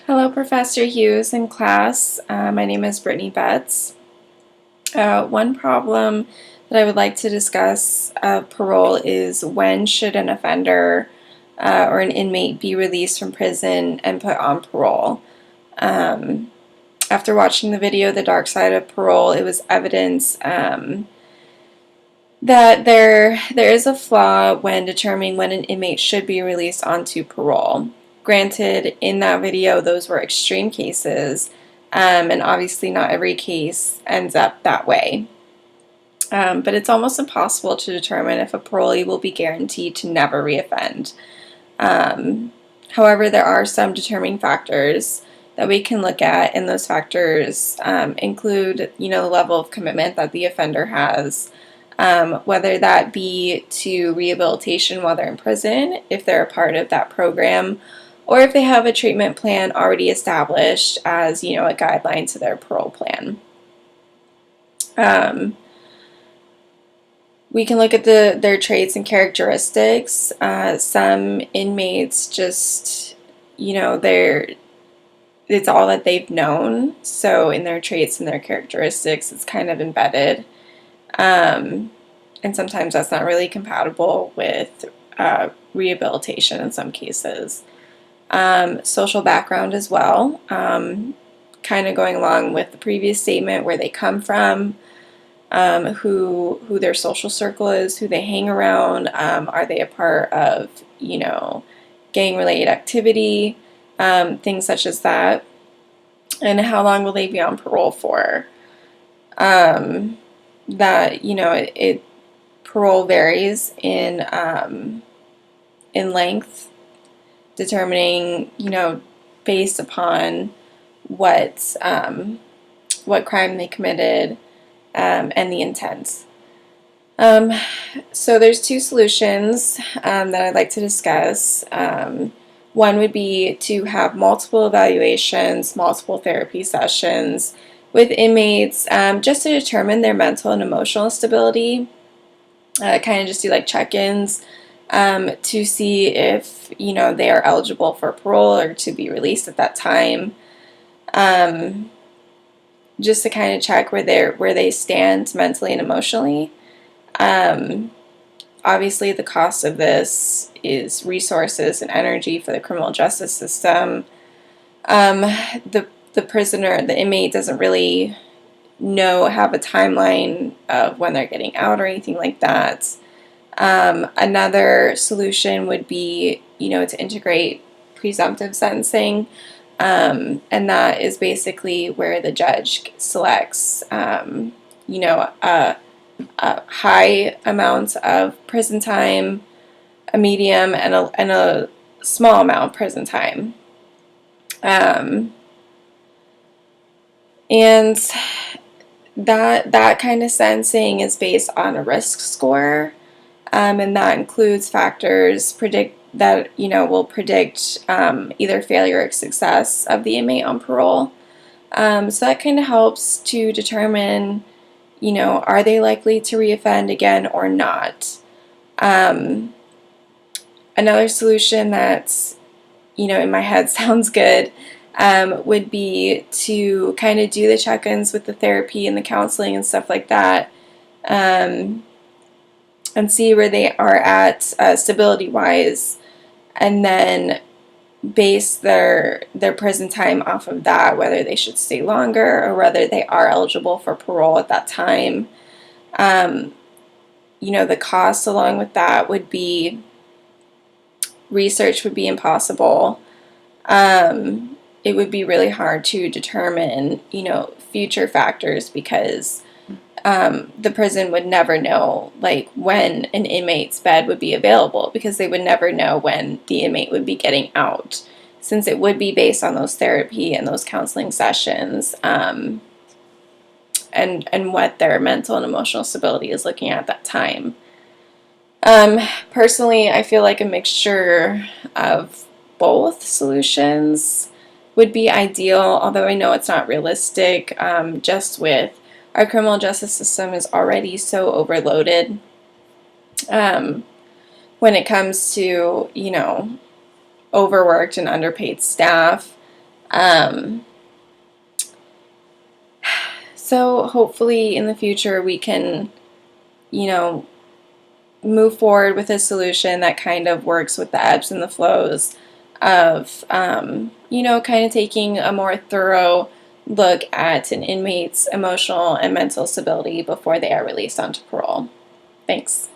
Hello, Professor Hughes and class. My name is Brittany Betts. One problem that I would like to discuss of parole is when should an offender or an inmate be released from prison and put on parole? Um, After watching the video, The Dark Side of Parole, it was evident that there is a flaw when determining when an inmate should be released onto parole. Granted, in that video, those were extreme cases, and obviously not every case ends up that way. But it's almost impossible to determine if a parolee will be guaranteed to never reoffend. Um, However, there are some determining factors that we can look at, and those factors include, the level of commitment that the offender has, whether that be to rehabilitation while they're in prison, if they're a part of that program, or if they have a treatment plan already established as, a guideline to their parole plan. We can look at their traits and characteristics. Some inmates just, it's all that they've known. So in their traits and their characteristics, it's kind of embedded. And sometimes that's not really compatible with rehabilitation in some cases. Social background as well, kind of going along with the previous statement, where they come from, who their social circle is, who they hang around, are they a part of, gang-related activity, things such as that, and how long will they be on parole for. Parole varies in length, determining, based upon what crime they committed, and the intent. So there's two solutions that I'd like to discuss. One would be to have multiple evaluations, multiple therapy sessions with inmates, just to determine their mental and emotional stability. Kind of just do like check-ins to see if they are eligible for parole or to be released at that time. Just to kind of check where they stand mentally and emotionally. Obviously, the cost of this is resources and energy for the criminal justice system. The prisoner, the inmate, doesn't really have a timeline of when they're getting out or anything like that. Another solution would be, to integrate presumptive sentencing, and that is basically where the judge selects, a high amount of prison time, a medium, and a small amount of prison time. And that kind of sentencing is based on a risk score, and that includes factors will predict either failure or success of the inmate on parole. So that kind of helps to determine, are they likely to reoffend again or not. Another solution that's, in my head sounds good, would be to kind of do the check-ins with the therapy and the counseling and stuff like that, and see where they are at stability-wise, and then base their prison time off of that, whether they should stay longer or whether they are eligible for parole at that time. The cost along with that would be, research would be impossible. It would be really hard to determine, future factors, because the prison would never know, when an inmate's bed would be available, because they would never know when the inmate would be getting out, since it would be based on those therapy and those counseling sessions, and what their mental and emotional stability is looking at that time. Personally, I feel like a mixture of both solutions would be ideal, although I know it's not realistic, just with our criminal justice system is already so overloaded when it comes to, overworked and underpaid staff. Um, so hopefully in the future we can, you know, move forward with a solution that kind of works with the ebbs and the flows of, you know, kind of taking a more thorough look at an inmate's emotional and mental stability before they are released onto parole. Thanks.